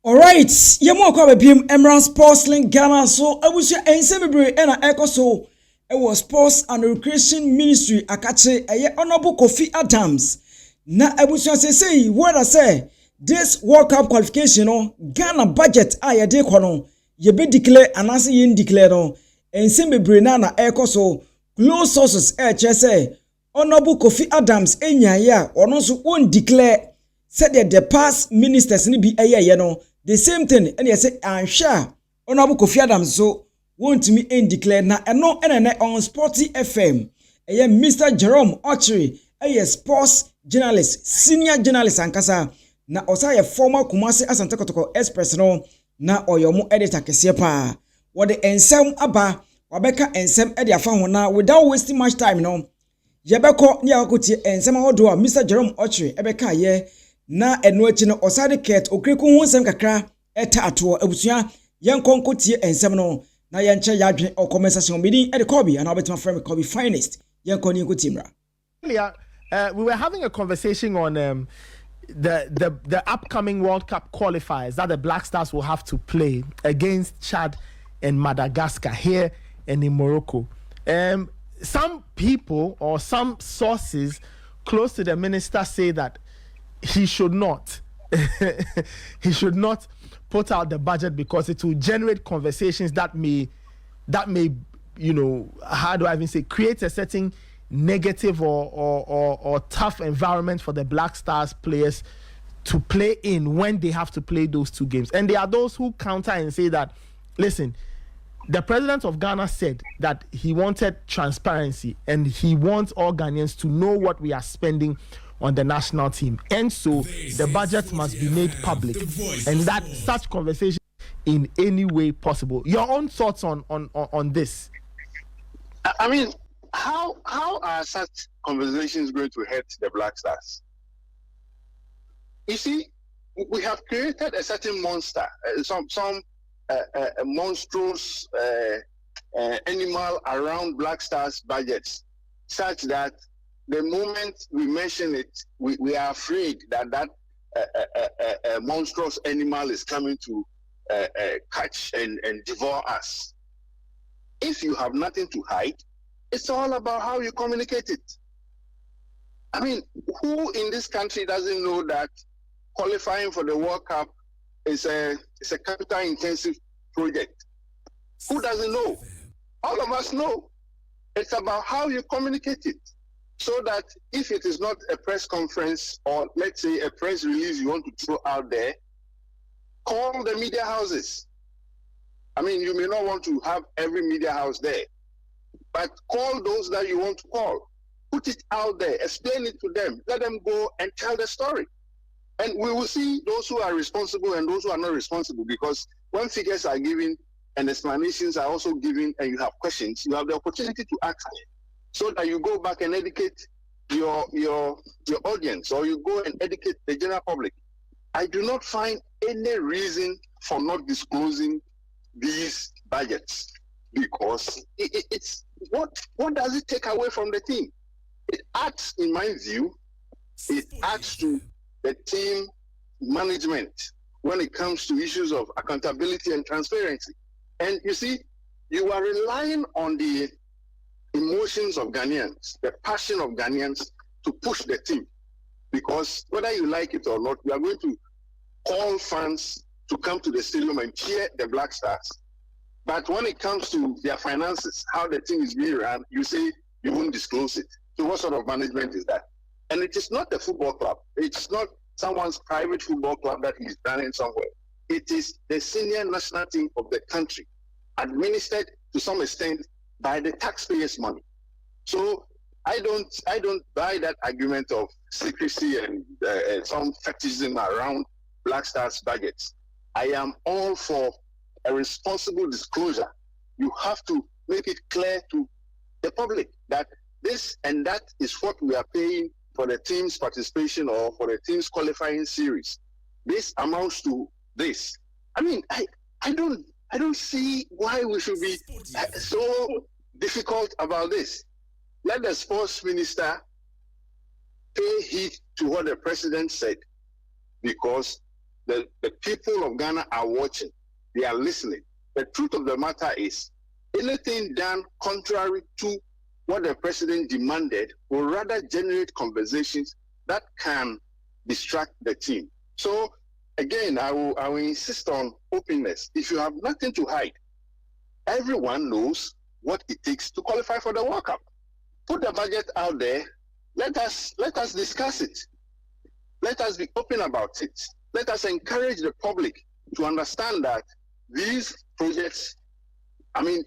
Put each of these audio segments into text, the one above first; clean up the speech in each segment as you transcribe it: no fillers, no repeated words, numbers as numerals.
Alright, yemo kwa bebim Emerald Sports Link Ghana so abusua ensebebre na ekoso was Sports and Recreation Ministry akache eye Honorable Kofi Adams na abusua say what I say this World Cup qualification no Ghana budget a de kɔ no ye be declare anase ye declare no ensebebre na ekoso close sources say Honorable Kofi Adams enya ya ono so won declare said the past ministers ni bi eye no the same thing and you say ansha Honorable Kofi Adams so want me in declare na eno ene on Sporty FM Mr. Jerome Ochiri sports journalist senior journalist ankasa na osa former Kumasi Asante Kotoko Express no na oyomo editor kese pa what the ensem aba wabeka ensem e dia fa ho na without wasting much time no yebeko ni akotie ensem ahodo a Mr. Jerome Ochiri ebeka ye na eno achi no osade ket okreku hu nsem kakra eta ato abusua yenkonko tie ensem no na yenche yadwen o conversation meeting e de Kofi and obetima friend Kofi finest yenkoni nkotimra. Earlier we were having a conversation on the upcoming World Cup qualifiers that the Black Stars will have to play against Chad and Madagascar here and in Morocco. Some people or some sources close to the minister say that he should not put out the budget because it will generate conversations that may how do I even say, create a certain negative or tough environment for the Black Stars players to play in when they have to play those two games. And there are those who counter and say that, listen, the president of Ghana said that he wanted transparency and he wants all Ghanaians to know what we are spending on the national team, and so the budget must be made public, and that such conversation in any way possible. Your own thoughts on this? I mean, how are such conversations going to hurt the Black Stars? You see, we have created a certain monster, some monstrous animal around Black Stars budgets, such that the moment we mention it, we are afraid that monstrous animal is coming to catch and devour us. If you have nothing to hide, it's all about how you communicate it. I mean, who in this country doesn't know that qualifying for the World Cup is a capital-intensive project? Who doesn't know? All of us know. It's about how you communicate it. So that if it is not a press conference or let's say a press release you want to throw out there, call the media houses. I mean, you may not want to have every media house there, but call those that you want to call. Put it out there, explain it to them, let them go and tell the story. And we will see those who are responsible and those who are not responsible, because when figures are given and explanations are also given and you have questions, you have the opportunity to ask them, so that you go back and educate your audience, or you go and educate the general public. I do not find any reason for not disclosing these budgets, because it's what does it take away from the team? It adds, in my view, it adds to the team management when it comes to issues of accountability and transparency. And you see, you are relying on the emotions of Ghanaians, the passion of Ghanaians to push the team. Because whether you like it or not, we are going to call fans to come to the stadium and cheer the Black Stars. But when it comes to their finances, how the team is being run, you say you won't disclose it. So what sort of management is that? And it is not a football club. It's not someone's private football club that he's running somewhere. It is the senior national team of the country, administered to some extent by the taxpayers' money. So I don't buy that argument of secrecy and some fetishism around Black Stars budgets. I am all for a responsible disclosure. You have to make it clear to the public that this and that is what we are paying for the team's participation or for the team's qualifying series. This amounts to this. I mean, I don't see why we should be so difficult about this. Let the sports minister pay heed to what the president said, because the people of Ghana are watching. They are listening. The truth of the matter is, anything done contrary to what the president demanded will rather generate conversations that can distract the team. So again, I will insist on openness. If you have nothing to hide, everyone knows what it takes to qualify for the World Cup. Put the budget out there. Let us discuss it. Let us be open about it. Let us encourage the public to understand that these projects,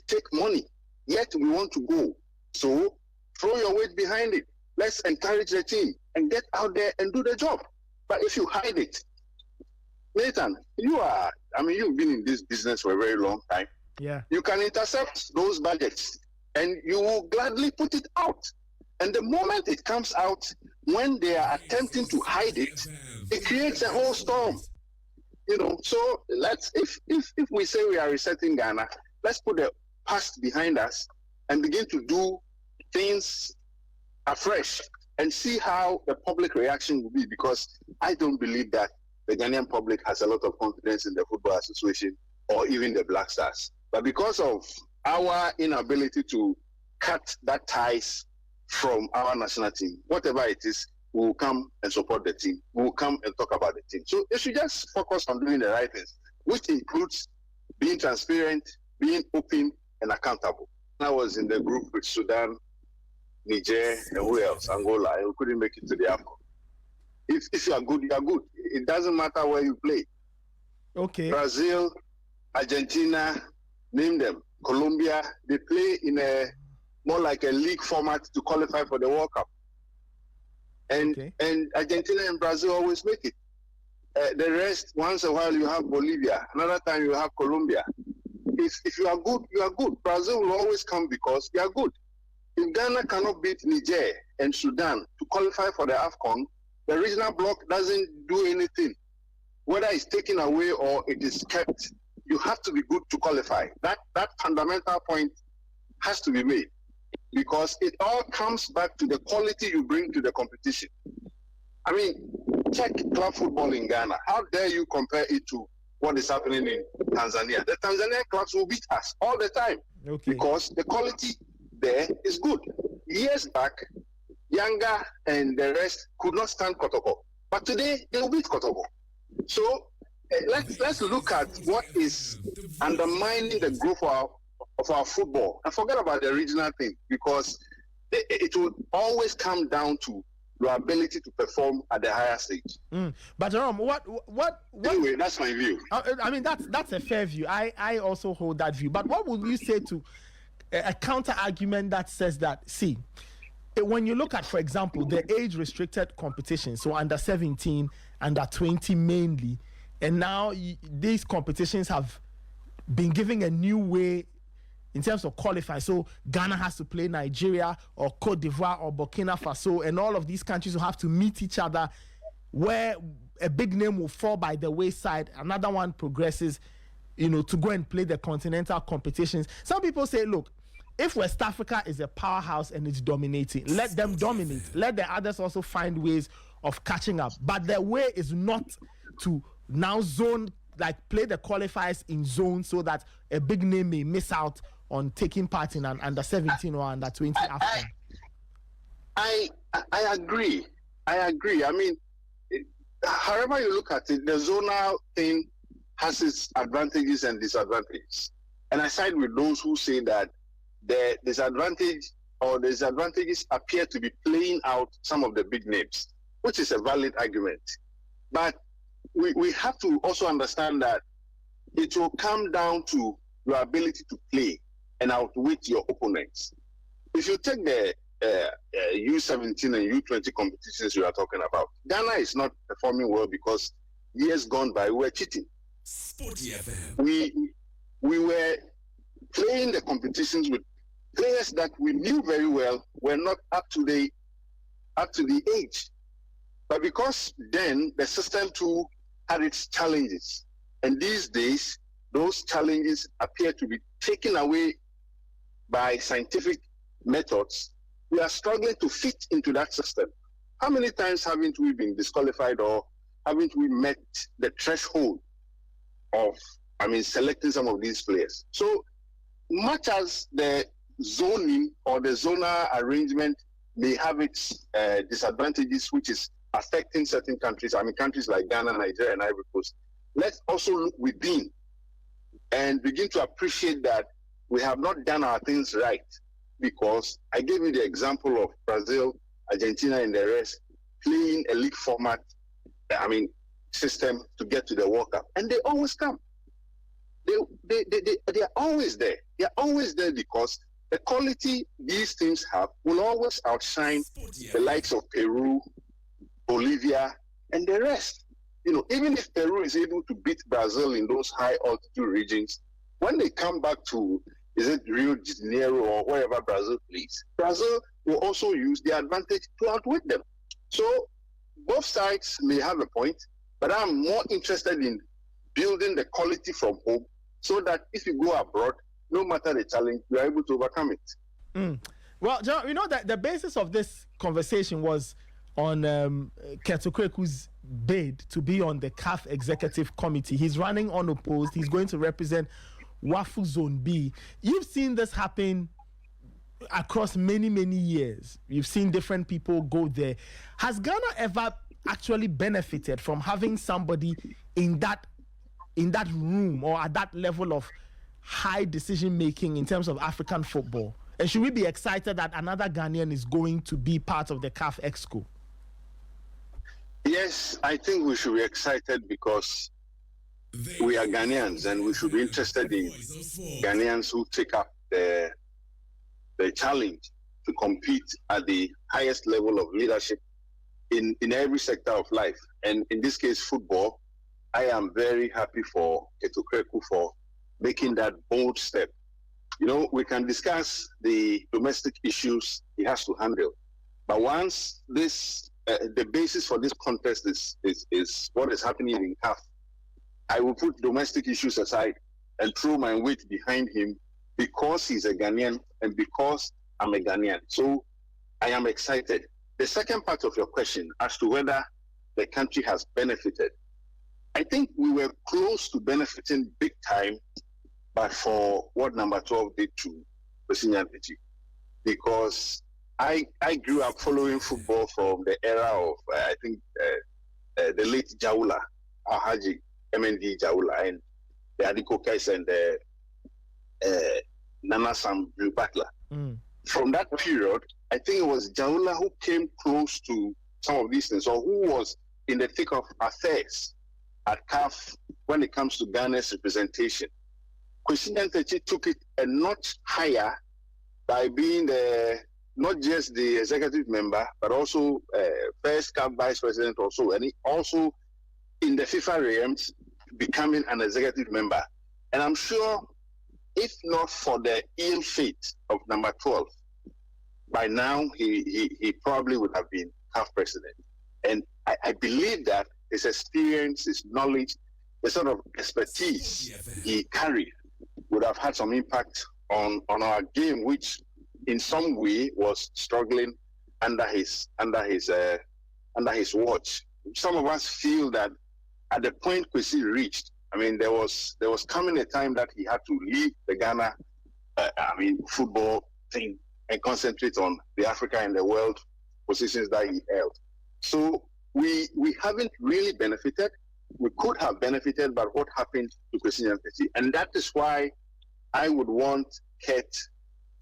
take money, yet we want to go. So throw your weight behind it. Let's encourage the team and get out there and do the job. But if you hide it, Nathan, you've been in this business for a very long time. Yeah. You can intercept those budgets and you will gladly put it out. And the moment it comes out, when they are attempting to hide it, it creates a whole storm. So if we say we are resetting Ghana, let's put the past behind us and begin to do things afresh and see how the public reaction will be, because I don't believe that the Ghanaian public has a lot of confidence in the Football Association or even the Black Stars. But because of our inability to cut that ties from our national team, whatever it is, we will come and support the team. We will come and talk about the team. So they should just focus on doing the right things, which includes being transparent, being open, and accountable. I was in the group with Sudan, Niger, and who else? Angola, and we couldn't make it to the AFCON. If you are good, you are good. It doesn't matter where you play. Okay. Brazil, Argentina, name them. Colombia, they play in a more like a league format to qualify for the World Cup. And Argentina and Brazil always make it. The rest, once in a while you have Bolivia, another time you have Colombia. If you are good, you are good. Brazil will always come because you are good. If Ghana cannot beat Niger and Sudan to qualify for the AFCON, the regional bloc doesn't do anything. Whether it's taken away or it is kept, you have to be good to qualify. That fundamental point has to be made, because it all comes back to the quality you bring to the competition. Check club football in Ghana. How dare you compare it to what is happening in Tanzania? The Tanzanian clubs will beat us all the time because the quality there is good. Years back, Yanga and the rest could not stand Kotoko, but today they will beat Kotoko. So let's look at what is undermining the growth of our football and forget about the regional thing, because it will always come down to your ability to perform at the higher stage. But Jerome, what? Anyway, that's my view. That's a fair view. I also hold that view. But what would you say to a counter argument that says that, see, when you look at, for example, the age-restricted competition, so under 17, under 20 mainly, and now these competitions have been given a new way in terms of qualifying. So Ghana has to play Nigeria or Cote d'Ivoire or Burkina Faso, and all of these countries will have to meet each other, where a big name will fall by the wayside, another one progresses, to go and play the continental competitions. Some people say, look, if West Africa is a powerhouse and it's dominating, let them dominate. Let the others also find ways of catching up. But the way is not to now play the qualifiers in zones so that a big name may miss out on taking part in an under 17 or under 20 AFCON. I agree. However you look at it, the zonal thing has its advantages and disadvantages. And I side with those who say that the disadvantages appear to be playing out some of the big names, which is a valid argument. But we have to also understand that it will come down to your ability to play and outwit your opponents. If you take the U17 and U20 competitions you are talking about, Ghana is not performing well because years gone by we were cheating. Sporty FM. We were playing the competitions with players that we knew very well were not up to the age. But because then the system too had its challenges, and these days those challenges appear to be taken away by scientific methods, we are struggling to fit into that system. How many times haven't we been disqualified, or haven't we met the threshold of, selecting some of these players? So much as the zoning or the zonal arrangement may have its disadvantages, which is affecting certain countries, countries like Ghana, Nigeria, and Ivory Coast, let's also look within and begin to appreciate that we have not done our things right. Because I gave you the example of Brazil, Argentina, and the rest playing a league format, system to get to the World Cup, and they always come. They are always there. They are always there because the quality these teams have will always outshine the likes of Peru, Bolivia, and the rest. Even if Peru is able to beat Brazil in those high altitude regions, when they come back to, is it Rio de Janeiro or wherever Brazil plays, Brazil will also use the advantage to outwit them. So both sides may have a point, but I'm more interested in building the quality from home so that if you go abroad, no matter the challenge, you are able to overcome it. Well, John, that the basis of this conversation was on Ketokweku's bid to be on the CAF Executive Committee. He's running unopposed. He's going to represent Wafu Zone B. You've seen this happen across many, many years. You've seen different people go there. Has Ghana ever actually benefited from having somebody in that room or at that level of high decision making in terms of African football? And should we be excited that another Ghanaian is going to be part of the CAF Exco? Yes, I think we should be excited because we are Ghanaians and we should be interested in Ghanaians who take up the challenge to compete at the highest level of leadership in every sector of life. And in this case, football. I am very happy for Ketokreku for making that bold step. We can discuss the domestic issues he has to handle. But once this, the basis for this contest is what is happening in CAF, I will put domestic issues aside and throw my weight behind him because he's a Ghanaian and because I'm a Ghanaian. So I am excited. The second part of your question as to whether the country has benefited, I think we were close to benefiting big time, but for what number 12 did to Kosinyantechi. Because I grew up following football from the era of, the late Jaula, Alhaji MND Jaula, and the Adiko Kais and the Nana Sam Butler. From that period, I think it was Jaula who came close to some of these things, or who was in the thick of affairs at CAF when it comes to Ghana's representation. Kosinyantechi took it a notch higher by being not just the executive member, but also first CAF vice president also, and he also in the FIFA realms becoming an executive member. And I'm sure if not for the ill fate of number 12, by now he probably would have been CAF president. And I believe that his experience, his knowledge, the sort of expertise he carried would have had some impact on our game, which in some way was struggling under his watch. Some of us feel that at the point Kwesi reached, there was coming a time that he had to leave the Ghana football thing and concentrate on the Africa and the world positions that he held. So we haven't really benefited. We could have benefited by what happened to Kosinyantechi, and that is why I would want Ket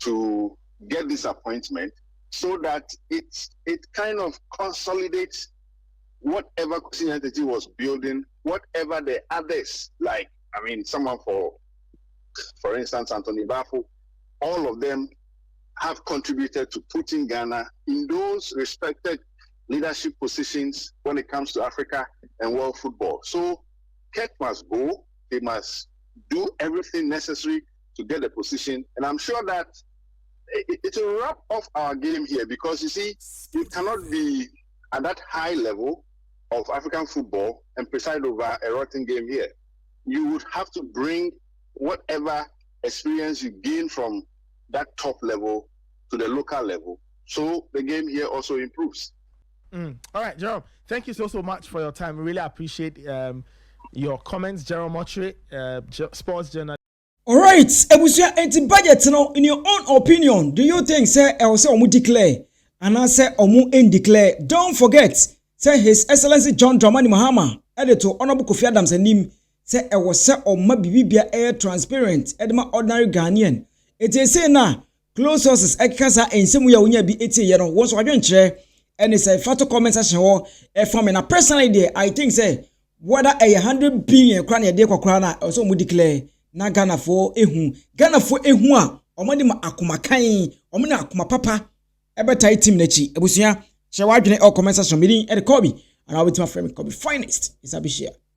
to get this appointment so that it kind of consolidates whatever Kosinyantechi was building, whatever the others, like, someone for instance, Anthony Bafo, all of them have contributed to putting Ghana in those respected leadership positions when it comes to Africa and world football. So Ket must go. He must do everything necessary to get the position. And I'm sure that it will wrap off our game here because, you see, you cannot be at that high level of African football and preside over a rotten game here. You would have to bring whatever experience you gain from that top level to the local level. So the game here also improves. All right, Jerome. Thank you so much for your time. We really appreciate your comments, Jerome Motre, sports journalist. All right, ebusia enti budget no in your own opinion, do you think say I will say omu declare and I say omu declare? Don't forget say His Excellency John Dramani Mahama editor Honorable Kofi Adams anim say I was say oma bibibia air transparent edema ordinary Ghanaian. It is say na close sources ekasa ensemu ya unya bi eti ye no won so adwenkyere and say photo comment section ho e from na personally there I think say whether a 100 billion kra na de kwakra na also omu declare na Ghana for ehu a omode ma akomakan omone akoma papa ebetai team na chi ebusua hye wadwene all comment section meeting e de Kofi and I will be my friend Kofi finest is abishia.